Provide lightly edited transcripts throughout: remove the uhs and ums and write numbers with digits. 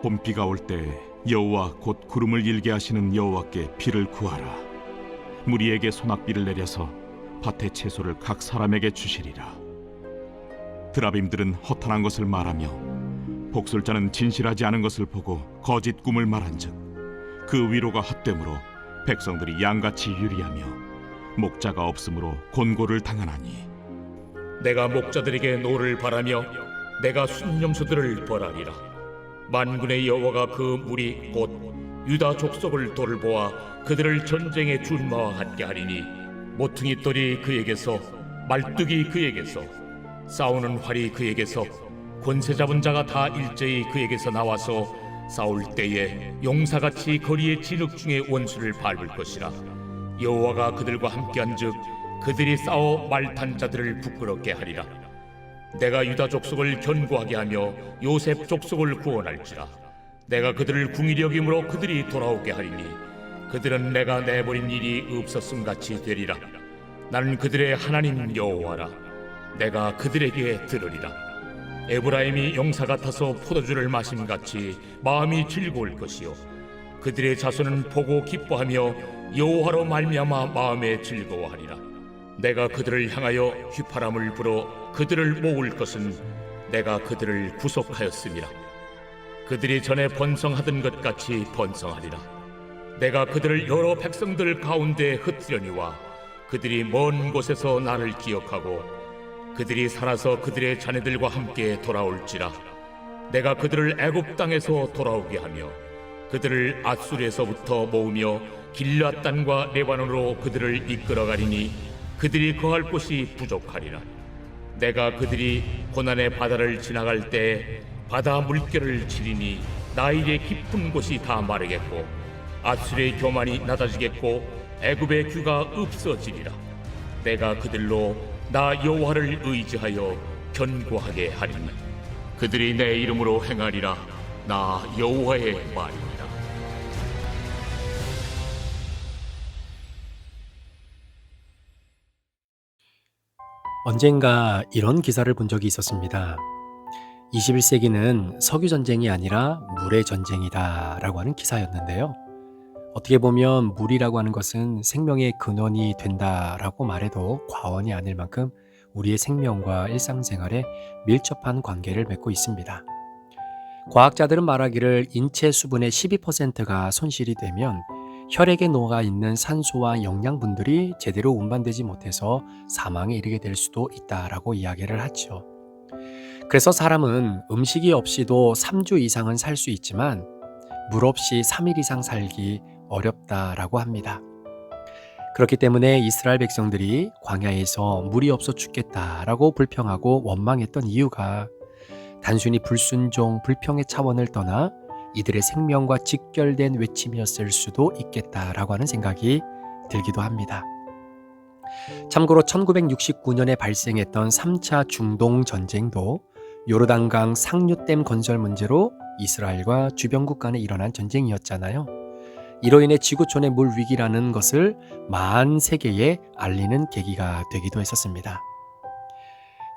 봄비가 올 때 여호와 곧 구름을 일게 하시는 여호와께 비를 구하라. 무리에게 소낙비를 내려서 밭의 채소를 각 사람에게 주시리라. 드라빔들은 허탄한 것을 말하며 복술자는 진실하지 않은 것을 보고 거짓 꿈을 말한즉 그 위로가 헛되므로 백성들이 양같이 유리하며 목자가 없으므로 곤고를 당하나니 내가 목자들에게 노를 바라며 내가 순념수들을 벌하리라. 만군의 여호와가 그 무리 곧 유다 족속을 돌보아 그들을 전쟁의 준마와 같게 하리니 모퉁이 돌이 그에게서 말뚝이 그에게서 싸우는 활이 그에게서 권세 잡은 자가 다 일제히 그에게서 나와서 싸울 때에 용사같이 거리의 진흙 중에 원수를 밟을 것이라. 여호와가 그들과 함께한즉 그들이 싸워 말탄 자들을 부끄럽게 하리라. 내가 유다 족속을 견고하게 하며 요셉 족속을 구원할지라. 내가 그들을 궁일히 여김으로 그들이 돌아오게 하리니 그들은 내가 내버린 일이 없었음 같이 되리라. 나는 그들의 하나님 여호와라. 내가 그들에게 들으리라. 에브라임이 용사 같아서 포도주를 마심같이 마음이 즐거울 것이요 그들의 자손은 보고 기뻐하며 여호와로 말미암아 마음에 즐거워하리라. 내가 그들을 향하여 휘파람을 불어 그들을 모을 것은 내가 그들을 구속하였음이라. 그들이 전에 번성하던 것 같이 번성하리라. 내가 그들을 여러 백성들 가운데 흩으려니와 그들이 먼 곳에서 나를 기억하고 그들이 살아서 그들의 자녀들과 함께 돌아올지라. 내가 그들을 애굽 땅에서 돌아오게 하며 그들을 앗수르에서부터 모으며 길앗 땅과 레바논으로 그들을 이끌어가리니 그들이 거할 곳이 부족하리라. 내가 그들이 고난의 바다를 지나갈 때 바다 물결을 치리니 나일의 깊은 곳이 다 마르겠고 앗수르의 교만이 낮아지겠고 애굽의 규가 없어지리라. 내가 그들로 나 여호와를 의지하여 견고하게 하리니 그들이 내 이름으로 행하리라. 나 여호와의 말이니라. 언젠가 이런 기사를 본 적이 있었습니다. 21세기는 석유 전쟁이 아니라 물의 전쟁이다 라고 하는 기사였는데요. 어떻게 보면 물이라고 하는 것은 생명의 근원이 된다라고 말해도 과언이 아닐 만큼 우리의 생명과 일상생활에 밀접한 관계를 맺고 있습니다. 과학자들은 말하기를 인체 수분의 12%가 손실이 되면 혈액에 녹아 있는 산소와 영양분들이 제대로 운반되지 못해서 사망에 이르게 될 수도 있다라고 이야기를 하죠. 그래서 사람은 음식이 없이도 3주 이상은 살 수 있지만 물 없이 3일 이상 살기 어렵다라고 합니다. 그렇기 때문에 이스라엘 백성들이 광야에서 물이 없어 죽겠다라고 불평하고 원망했던 이유가 단순히 불순종, 불평의 차원을 떠나 이들의 생명과 직결된 외침이었을 수도 있겠다라고 하는 생각이 들기도 합니다. 참고로 1969년에 발생했던 3차 중동 전쟁도 요르단강 상류댐 건설 문제로 이스라엘과 주변국 간에 일어난 전쟁이었잖아요. 이로 인해 지구촌의 물 위기라는 것을 만 세계에 알리는 계기가 되기도 했었습니다.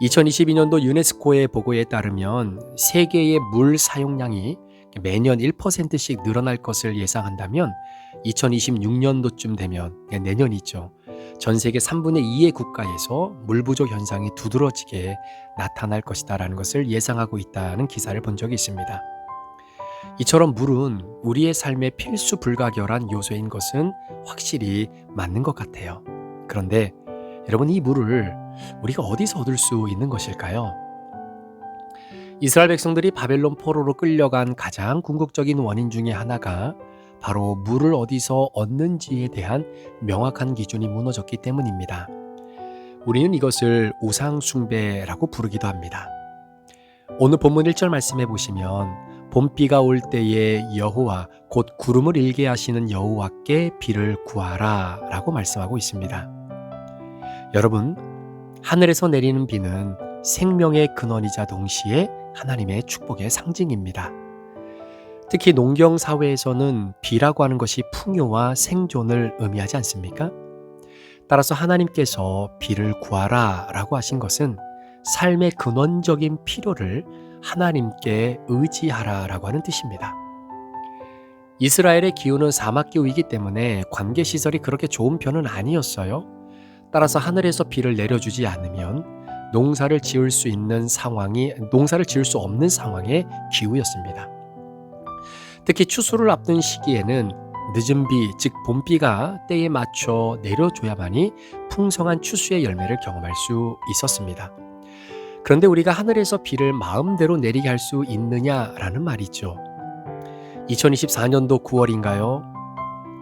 2022년도 유네스코의 보고에 따르면 세계의 물 사용량이 매년 1%씩 늘어날 것을 예상한다면 2026년도쯤 되면 내년이죠. 전 세계 3분의 2의 국가에서 물 부족 현상이 두드러지게 나타날 것이다라는 것을 예상하고 있다는 기사를 본 적이 있습니다. 이처럼 물은 우리의 삶의 필수 불가결한 요소인 것은 확실히 맞는 것 같아요. 그런데 여러분, 이 물을 우리가 어디서 얻을 수 있는 것일까요? 이스라엘 백성들이 바벨론 포로로 끌려간 가장 궁극적인 원인 중에 하나가 바로 물을 어디서 얻는지에 대한 명확한 기준이 무너졌기 때문입니다. 우리는 이것을 우상 숭배라고 부르기도 합니다. 오늘 본문 1절 말씀해 보시면 봄비가 올 때에 여호와 곧 구름을 일게 하시는 여호와께 비를 구하라 라고 말씀하고 있습니다. 여러분, 하늘에서 내리는 비는 생명의 근원이자 동시에 하나님의 축복의 상징입니다. 특히 농경 사회에서는 비라고 하는 것이 풍요와 생존을 의미하지 않습니까? 따라서 하나님께서 비를 구하라 라고 하신 것은 삶의 근원적인 필요를 하나님께 의지하라라고 하는 뜻입니다. 이스라엘의 기후는 사막기후이기 때문에 관계시설이 그렇게 좋은 편은 아니었어요. 따라서 하늘에서 비를 내려주지 않으면 농사를 지을 수 없는 상황의 기후였습니다. 특히 추수를 앞둔 시기에는 늦은 비, 즉 봄비가 때에 맞춰 내려줘야만이 풍성한 추수의 열매를 경험할 수 있었습니다. 그런데 우리가 하늘에서 비를 마음대로 내리게 할 수 있느냐라는 말이죠. 2024년도 9월인가요?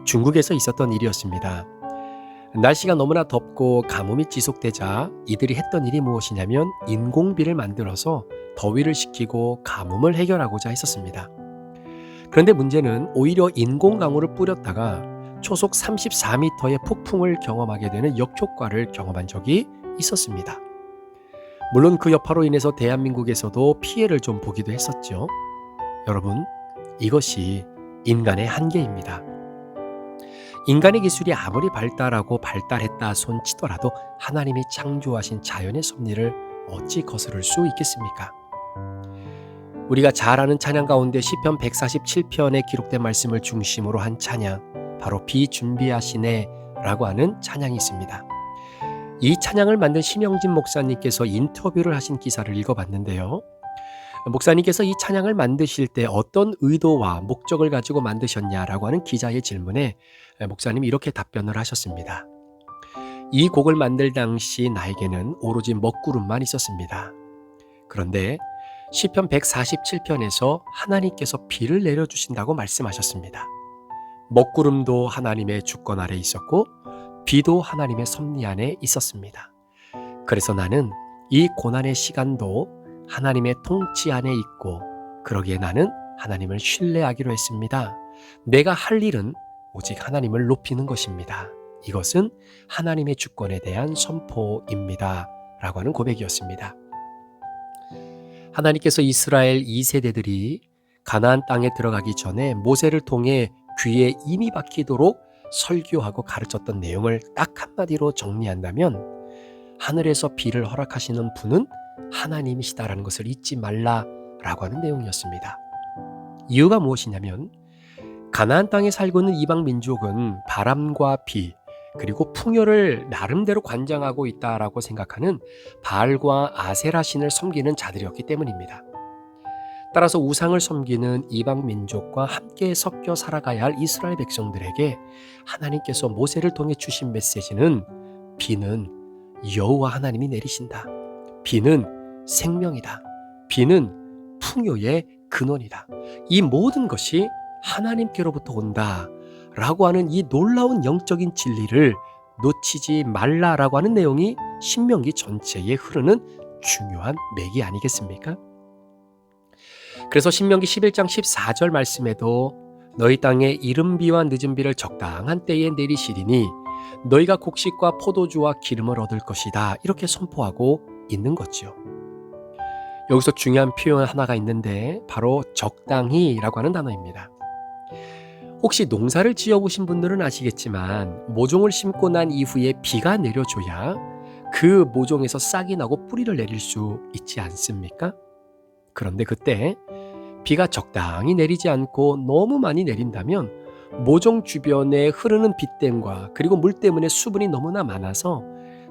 중국에서 있었던 일이었습니다. 날씨가 너무나 덥고 가뭄이 지속되자 이들이 했던 일이 무엇이냐면 인공비를 만들어서 더위를 식히고 가뭄을 해결하고자 했었습니다. 그런데 문제는 오히려 인공강우를 뿌렸다가 초속 34m의 폭풍을 경험하게 되는 역효과를 경험한 적이 있었습니다. 물론 그 여파로 인해서 대한민국에서도 피해를 좀 보기도 했었죠. 여러분, 이것이 인간의 한계입니다. 인간의 기술이 아무리 발달했다 손치더라도 하나님이 창조하신 자연의 섭리를 어찌 거스를 수 있겠습니까? 우리가 잘 아는 찬양 가운데 시편 147편에 기록된 말씀을 중심으로 한 찬양, 바로 비 준비하시네 라고 하는 찬양이 있습니다. 이 찬양을 만든 심영진 목사님께서 인터뷰를 하신 기사를 읽어봤는데요. 목사님께서 이 찬양을 만드실 때 어떤 의도와 목적을 가지고 만드셨냐라고 하는 기자의 질문에 목사님이 이렇게 답변을 하셨습니다. 이 곡을 만들 당시 나에게는 오로지 먹구름만 있었습니다. 그런데 시편 147편에서 하나님께서 비를 내려주신다고 말씀하셨습니다. 먹구름도 하나님의 주권 아래 있었고 비도 하나님의 섭리 안에 있었습니다. 그래서 나는 이 고난의 시간도 하나님의 통치 안에 있고 그러기에 나는 하나님을 신뢰하기로 했습니다. 내가 할 일은 오직 하나님을 높이는 것입니다. 이것은 하나님의 주권에 대한 선포입니다. 라고 하는 고백이었습니다. 하나님께서 이스라엘 2세대들이 가나안 땅에 들어가기 전에 모세를 통해 귀에 임이 박히도록 설교하고 가르쳤던 내용을 딱 한마디로 정리한다면 하늘에서 비를 허락하시는 분은 하나님이시다라는 것을 잊지 말라라고 하는 내용이었습니다. 이유가 무엇이냐면 가나안 땅에 살고 있는 이방 민족은 바람과 비 그리고 풍요를 나름대로 관장하고 있다라고 생각하는 바알과 아세라 신을 섬기는 자들이었기 때문입니다. 따라서 우상을 섬기는 이방 민족과 함께 섞여 살아가야 할 이스라엘 백성들에게 하나님께서 모세를 통해 주신 메시지는 비는 여호와 하나님이 내리신다. 비는 생명이다. 비는 풍요의 근원이다. 이 모든 것이 하나님께로부터 온다 라고 하는 이 놀라운 영적인 진리를 놓치지 말라라고 하는 내용이 신명기 전체에 흐르는 중요한 맥이 아니겠습니까? 그래서 신명기 11장 14절 말씀에도 너희 땅에 이른 비와 늦은 비를 적당한 때에 내리시리니 너희가 곡식과 포도주와 기름을 얻을 것이다 이렇게 선포하고 있는 거죠. 여기서 중요한 표현 하나가 있는데 바로 적당히라고 하는 단어입니다. 혹시 농사를 지어보신 분들은 아시겠지만 모종을 심고 난 이후에 비가 내려줘야 그 모종에서 싹이 나고 뿌리를 내릴 수 있지 않습니까? 그런데 그때 비가 적당히 내리지 않고 너무 많이 내린다면 모종 주변에 흐르는 빛댐과 그리고 물 때문에 수분이 너무나 많아서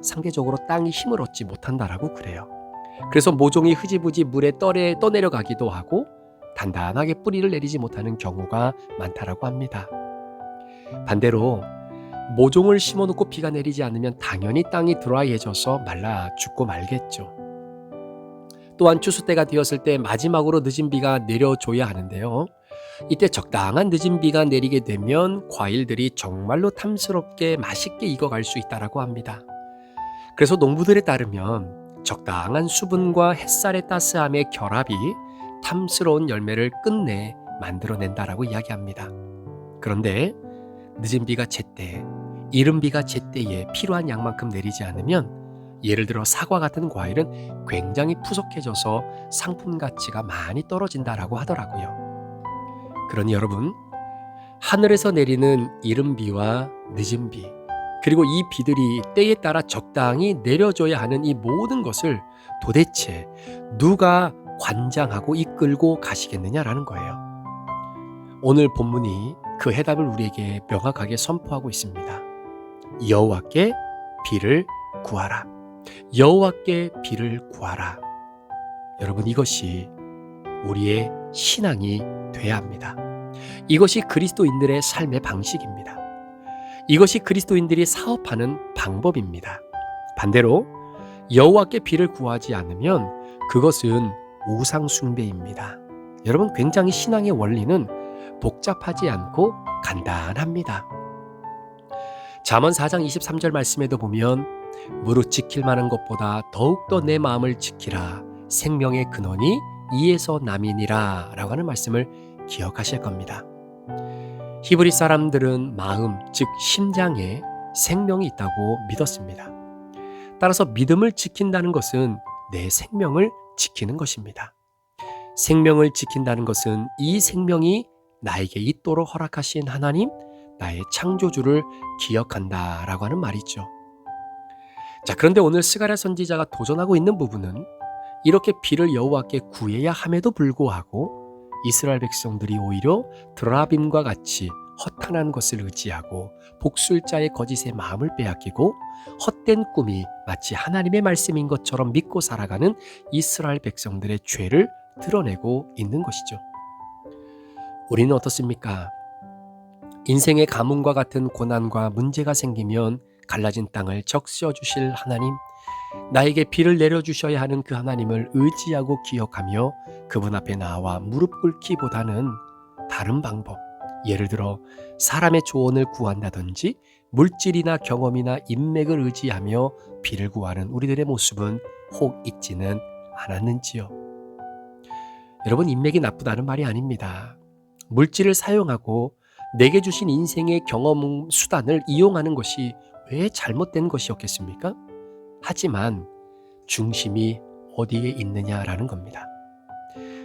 상대적으로 땅이 힘을 얻지 못한다라고 그래요. 그래서 모종이 흐지부지 물에 떠내려가기도 하고 단단하게 뿌리를 내리지 못하는 경우가 많다라고 합니다. 반대로 모종을 심어놓고 비가 내리지 않으면 당연히 땅이 드라이해져서 말라 죽고 말겠죠. 또한 추수 때가 되었을 때 마지막으로 늦은 비가 내려줘야 하는데요. 이때 적당한 늦은 비가 내리게 되면 과일들이 정말로 탐스럽게 맛있게 익어갈 수 있다라고 합니다. 그래서 농부들에 따르면 적당한 수분과 햇살의 따스함의 결합이 탐스러운 열매를 끝내 만들어낸다라고 이야기합니다. 그런데 늦은 비가 제때, 이른 비가 제때에 필요한 양만큼 내리지 않으면 예를 들어 사과 같은 과일은 굉장히 푸석해져서 상품 가치가 많이 떨어진다라고 하더라고요. 그러니 여러분, 하늘에서 내리는 이른 비와 늦은 비, 그리고 이 비들이 때에 따라 적당히 내려줘야 하는 이 모든 것을 도대체 누가 관장하고 이끌고 가시겠느냐라는 거예요. 오늘 본문이 그 해답을 우리에게 명확하게 선포하고 있습니다. 여호와께 비를 구하라. 여호와께 비를 구하라. 여러분, 이것이 우리의 신앙이 돼야 합니다. 이것이 그리스도인들의 삶의 방식입니다. 이것이 그리스도인들이 사업하는 방법입니다. 반대로 여호와께 비를 구하지 않으면 그것은 우상 숭배입니다. 여러분, 굉장히 신앙의 원리는 복잡하지 않고 간단합니다. 잠언 4장 23절 말씀에도 보면 무릇 지킬 만한 것보다 더욱더 내 마음을 지키라. 생명의 근원이 이에서 남이니라 라고 하는 말씀을 기억하실 겁니다. 히브리 사람들은 마음, 즉 심장에 생명이 있다고 믿었습니다. 따라서 믿음을 지킨다는 것은 내 생명을 지키는 것입니다. 생명을 지킨다는 것은 이 생명이 나에게 있도록 허락하신 하나님, 나의 창조주를 기억한다라고 하는 말이죠. 자, 그런데 오늘 스가랴 선지자가 도전하고 있는 부분은 이렇게 비를 여호와께 구해야 함에도 불구하고 이스라엘 백성들이 오히려 드라빔과 같이 허탄한 것을 의지하고 복술자의 거짓의 마음을 빼앗기고 헛된 꿈이 마치 하나님의 말씀인 것처럼 믿고 살아가는 이스라엘 백성들의 죄를 드러내고 있는 것이죠. 우리는 어떻습니까? 인생의 가뭄과 같은 고난과 문제가 생기면 갈라진 땅을 적셔 주실 하나님, 나에게 비를 내려주셔야 하는 그 하나님을 의지하고 기억하며 그분 앞에 나와 무릎 꿇기보다는 다른 방법, 예를 들어 사람의 조언을 구한다든지 물질이나 경험이나 인맥을 의지하며 비를 구하는 우리들의 모습은 혹 있지는 않았는지요? 여러분, 인맥이 나쁘다는 말이 아닙니다. 물질을 사용하고 내게 주신 인생의 경험 수단을 이용하는 것이 왜 잘못된 것이었겠습니까? 하지만 중심이 어디에 있느냐라는 겁니다.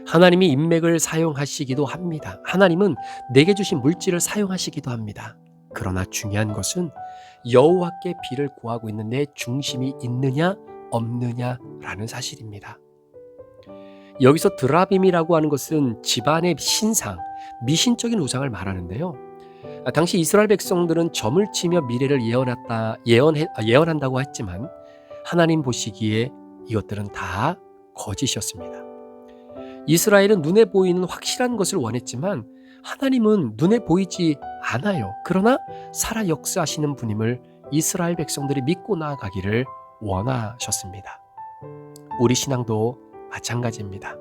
하나님이 인맥을 사용하시기도 합니다. 하나님은 내게 주신 물질을 사용하시기도 합니다. 그러나 중요한 것은 여호와께 비를 구하고 있는 내 중심이 있느냐 없느냐라는 사실입니다. 여기서 드라빔이라고 하는 것은 집안의 신상, 미신적인 우상을 말하는데요. 당시 이스라엘 백성들은 점을 치며 미래를 예언한다고 했지만 하나님 보시기에 이것들은 다 거짓이었습니다. 이스라엘은 눈에 보이는 확실한 것을 원했지만 하나님은 눈에 보이지 않아요. 그러나 살아 역사하시는 분임을 이스라엘 백성들이 믿고 나아가기를 원하셨습니다. 우리 신앙도 마찬가지입니다.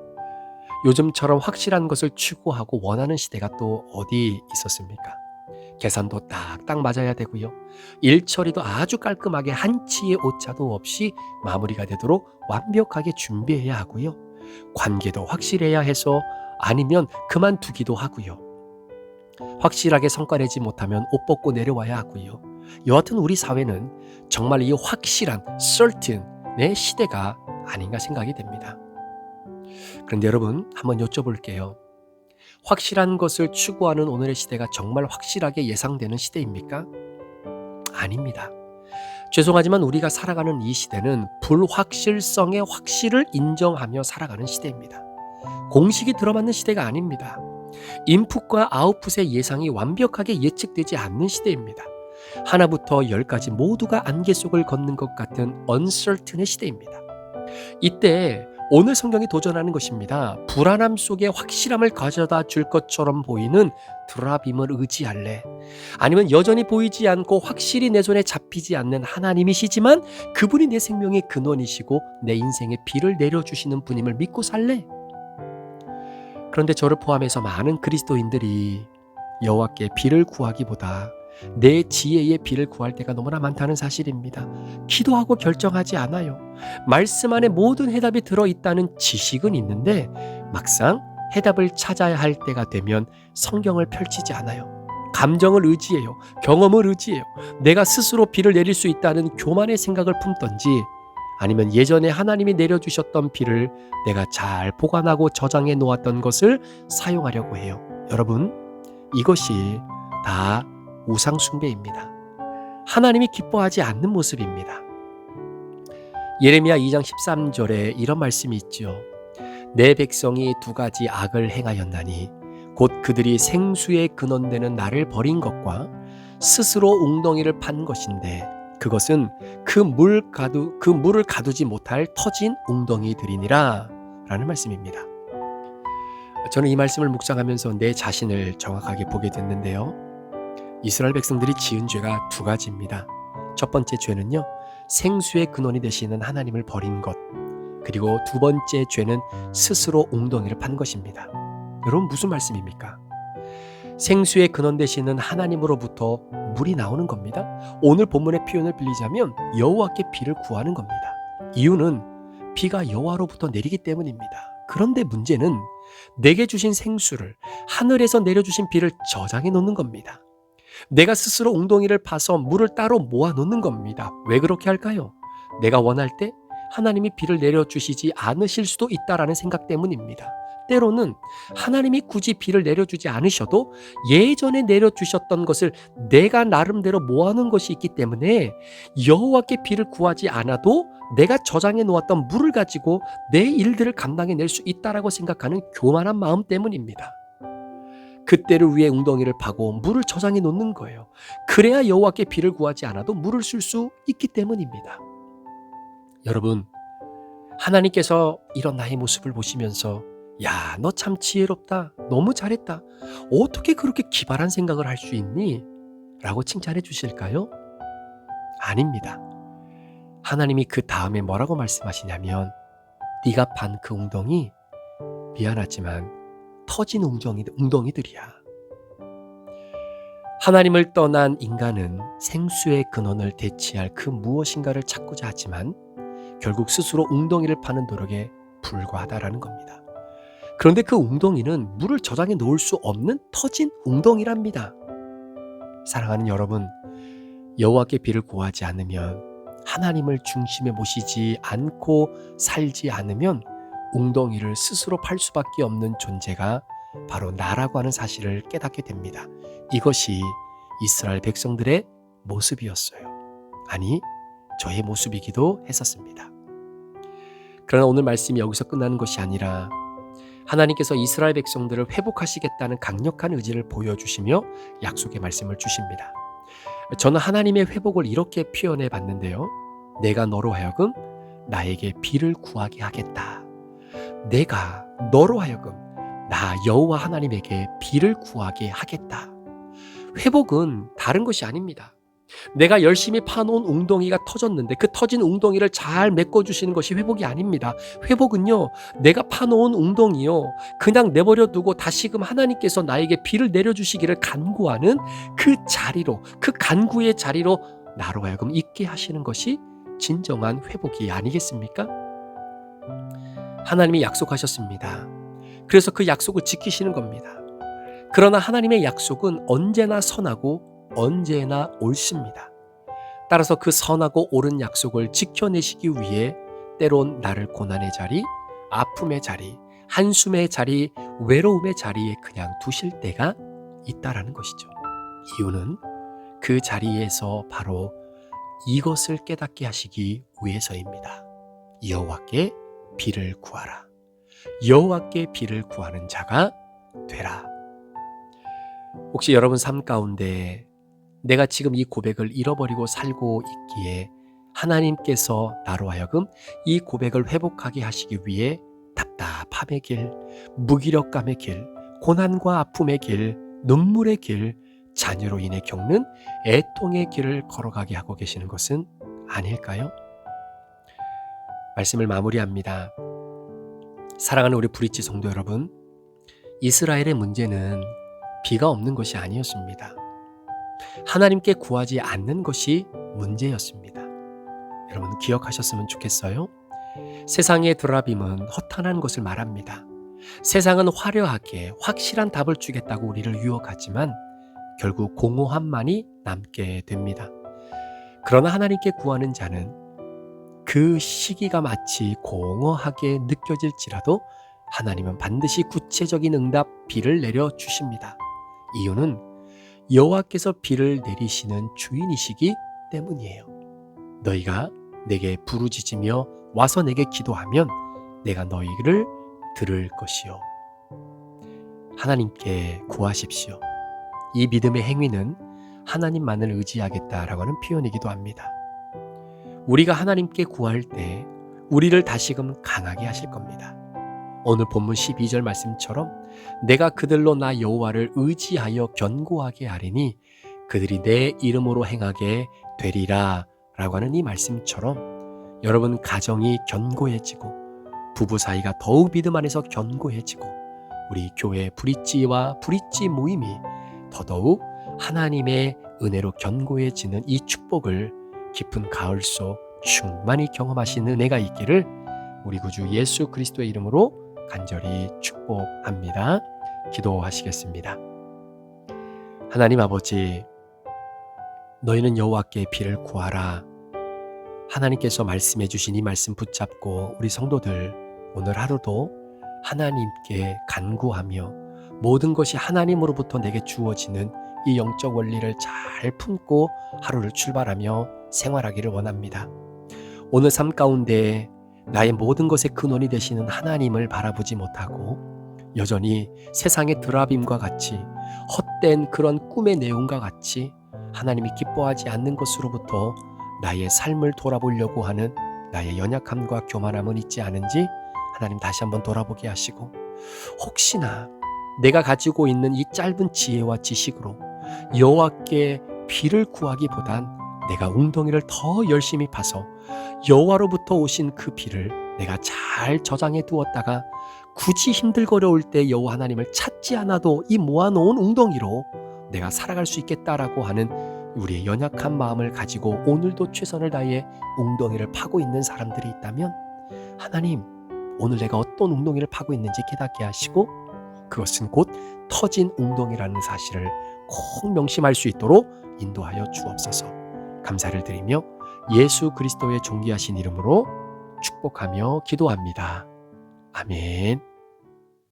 요즘처럼 확실한 것을 추구하고 원하는 시대가 또 어디 있었습니까? 계산도 딱딱 맞아야 되고요. 일처리도 아주 깔끔하게 한치의 오차도 없이 마무리가 되도록 완벽하게 준비해야 하고요. 관계도 확실해야 해서 아니면 그만두기도 하고요. 확실하게 성과 내지 못하면 옷 벗고 내려와야 하고요. 여하튼 우리 사회는 정말 이 확실한 certain의 시대가 아닌가 생각이 됩니다. 그런데 여러분, 한번 여쭤볼게요. 확실한 것을 추구하는 오늘의 시대가 정말 확실하게 예상되는 시대입니까? 아닙니다. 죄송하지만 우리가 살아가는 이 시대는 불확실성의 확실을 인정하며 살아가는 시대입니다. 공식이 들어맞는 시대가 아닙니다. 인풋과 아웃풋의 예상이 완벽하게 예측되지 않는 시대입니다. 하나부터 열까지 모두가 안개 속을 걷는 것 같은 uncertain의 시대입니다. 이때 오늘 성경이 도전하는 것입니다. 불안함 속에 확실함을 가져다 줄 것처럼 보이는 드라빔을 의지할래? 아니면 여전히 보이지 않고 확실히 내 손에 잡히지 않는 하나님이시지만 그분이 내 생명의 근원이시고 내 인생에 비를 내려주시는 분임을 믿고 살래? 그런데 저를 포함해서 많은 그리스도인들이 여호와께 비를 구하기보다 내 지혜의 비를 구할 때가 너무나 많다는 사실입니다. 기도하고 결정하지 않아요. 말씀 안에 모든 해답이 들어있다는 지식은 있는데 막상 해답을 찾아야 할 때가 되면 성경을 펼치지 않아요. 감정을 의지해요. 경험을 의지해요. 내가 스스로 비를 내릴 수 있다는 교만의 생각을 품던지 아니면 예전에 하나님이 내려주셨던 비를 내가 잘 보관하고 저장해 놓았던 것을 사용하려고 해요. 여러분, 이것이 다 우상 숭배입니다. 하나님이 기뻐하지 않는 모습입니다. 예레미야 2장 13절에 이런 말씀이 있죠. 내 백성이 두 가지 악을 행하였나니 곧 그들이 생수의 근원되는 나를 버린 것과 스스로 웅덩이를 판 것인데 그것은 그 물을 가두지 못할 터진 웅덩이들이니라 라는 말씀입니다. 저는 이 말씀을 묵상하면서 내 자신을 정확하게 보게 됐는데요. 이스라엘 백성들이 지은 죄가 두 가지입니다. 첫 번째 죄는요, 생수의 근원이 되시는 하나님을 버린 것. 그리고 두 번째 죄는 스스로 웅덩이를 판 것입니다. 여러분, 무슨 말씀입니까? 생수의 근원 되시는 하나님으로부터 물이 나오는 겁니다. 오늘 본문의 표현을 빌리자면 여호와께 비를 구하는 겁니다. 이유는 비가 여호와로부터 내리기 때문입니다. 그런데 문제는 내게 주신 생수를, 하늘에서 내려주신 비를 저장해 놓는 겁니다. 내가 스스로 웅덩이를 파서 물을 따로 모아 놓는 겁니다. 왜 그렇게 할까요? 내가 원할 때 하나님이 비를 내려주시지 않으실 수도 있다라는 생각 때문입니다. 때로는 하나님이 굳이 비를 내려주지 않으셔도 예전에 내려주셨던 것을 내가 나름대로 모아놓은 것이 있기 때문에 여호와께 비를 구하지 않아도 내가 저장해 놓았던 물을 가지고 내 일들을 감당해낼 수 있다라고 생각하는 교만한 마음 때문입니다. 그때를 위해 웅덩이를 파고 물을 저장해 놓는 거예요. 그래야 여호와께 비를 구하지 않아도 물을 쓸 수 있기 때문입니다. 여러분, 하나님께서 이런 나의 모습을 보시면서 야, 너 참 지혜롭다. 너무 잘했다. 어떻게 그렇게 기발한 생각을 할 수 있니? 라고 칭찬해 주실까요? 아닙니다. 하나님이 그 다음에 뭐라고 말씀하시냐면 네가 판 그 웅덩이 미안하지만 터진 웅덩이들이야. 하나님을 떠난 인간은 생수의 근원을 대체할 그 무엇인가를 찾고자 하지만 결국 스스로 웅덩이를 파는 노력에 불과하다라는 겁니다. 그런데 그 웅덩이는 물을 저장해 놓을 수 없는 터진 웅덩이랍니다. 사랑하는 여러분, 여호와께 비를 구하지 않으면, 하나님을 중심에 모시지 않고 살지 않으면 웅덩이를 스스로 팔 수밖에 없는 존재가 바로 나라고 하는 사실을 깨닫게 됩니다. 이것이 이스라엘 백성들의 모습이었어요. 아니, 저의 모습이기도 했었습니다. 그러나 오늘 말씀이 여기서 끝나는 것이 아니라 하나님께서 이스라엘 백성들을 회복하시겠다는 강력한 의지를 보여주시며 약속의 말씀을 주십니다. 저는 하나님의 회복을 이렇게 표현해 봤는데요. 내가 너로 하여금 나에게 비를 구하게 하겠다. 내가 너로 하여금 나 여호와 하나님에게 비를 구하게 하겠다. 회복은 다른 것이 아닙니다. 내가 열심히 파놓은 웅덩이가 터졌는데 그 터진 웅덩이를 잘 메꿔주시는 것이 회복이 아닙니다. 회복은요, 내가 파놓은 웅덩이요 그냥 내버려 두고 다시금 하나님께서 나에게 비를 내려주시기를 간구하는 그 자리로, 그 간구의 자리로 나로 하여금 있게 하시는 것이 진정한 회복이 아니겠습니까? 하나님이 약속하셨습니다. 그래서 그 약속을 지키시는 겁니다. 그러나 하나님의 약속은 언제나 선하고 언제나 옳습니다. 따라서 그 선하고 옳은 약속을 지켜내시기 위해 때론 나를 고난의 자리, 아픔의 자리, 한숨의 자리, 외로움의 자리에 그냥 두실 때가 있다라는 것이죠. 이유는 그 자리에서 바로 이것을 깨닫게 하시기 위해서입니다. 여호와께 비를 구하라. 여호와께 비를 구하는 자가 되라. 혹시 여러분 삶 가운데 내가 지금 이 고백을 잃어버리고 살고 있기에 하나님께서 나로 하여금 이 고백을 회복하게 하시기 위해 답답함의 길, 무기력감의 길, 고난과 아픔의 길, 눈물의 길, 자녀로 인해 겪는 애통의 길을 걸어가게 하고 계시는 것은 아닐까요? 말씀을 마무리합니다. 사랑하는 우리 브릿지 성도 여러분, 이스라엘의 문제는 비가 없는 것이 아니었습니다. 하나님께 구하지 않는 것이 문제였습니다. 여러분 기억하셨으면 좋겠어요? 세상의 드라빔은 허탄한 것을 말합니다. 세상은 화려하게 확실한 답을 주겠다고 우리를 유혹하지만 결국 공허함만이 남게 됩니다. 그러나 하나님께 구하는 자는 그 시기가 마치 공허하게 느껴질지라도 하나님은 반드시 구체적인 응답, 비를 내려주십니다. 이유는 여호와께서 비를 내리시는 주인이시기 때문이에요. 너희가 내게 부르짖으며 와서 내게 기도하면 내가 너희를 들을 것이요. 하나님께 구하십시오. 이 믿음의 행위는 하나님만을 의지하겠다라고 하는 표현이기도 합니다. 우리가 하나님께 구할 때 우리를 다시금 강하게 하실 겁니다. 오늘 본문 12절 말씀처럼 내가 그들로 나 여호와를 의지하여 견고하게 하리니 그들이 내 이름으로 행하게 되리라 라고 하는 이 말씀처럼 여러분 가정이 견고해지고 부부 사이가 더욱 믿음 안에서 견고해지고 우리 교회 브릿지와 브릿지 모임이 더더욱 하나님의 은혜로 견고해지는 이 축복을 깊은 가을 속 충만히 경험하신 은혜가 있기를 우리 구주 예수 그리스도의 이름으로 간절히 축복합니다. 기도하시겠습니다. 하나님 아버지, 너희는 여호와께 비를 구하라. 하나님께서 말씀해 주신 이 말씀 붙잡고 우리 성도들 오늘 하루도 하나님께 간구하며 모든 것이 하나님으로부터 내게 주어지는 이 영적 원리를 잘 품고 하루를 출발하며 생활하기를 원합니다. 오늘 삶 가운데 나의 모든 것의 근원이 되시는 하나님을 바라보지 못하고 여전히 세상의 드라빔과 같이 헛된 그런 꿈의 내용과 같이 하나님이 기뻐하지 않는 것으로부터 나의 삶을 돌아보려고 하는 나의 연약함과 교만함은 있지 않은지 하나님 다시 한번 돌아보게 하시고 혹시나 내가 가지고 있는 이 짧은 지혜와 지식으로 여호와께 비를 구하기보단 내가 웅덩이를 더 열심히 파서 여호와로부터 오신 그 비를 내가 잘 저장해 두었다가 굳이 힘들거려올 때 여호와 하나님을 찾지 않아도 이 모아놓은 웅덩이로 내가 살아갈 수 있겠다라고 하는 우리의 연약한 마음을 가지고 오늘도 최선을 다해 웅덩이를 파고 있는 사람들이 있다면 하나님, 오늘 내가 어떤 웅덩이를 파고 있는지 깨닫게 하시고 그것은 곧 터진 웅덩이라는 사실을 꼭 명심할 수 있도록 인도하여 주옵소서. 감사를 드리며 예수 그리스도의 존귀하신 이름으로 축복하며 기도합니다. 아멘.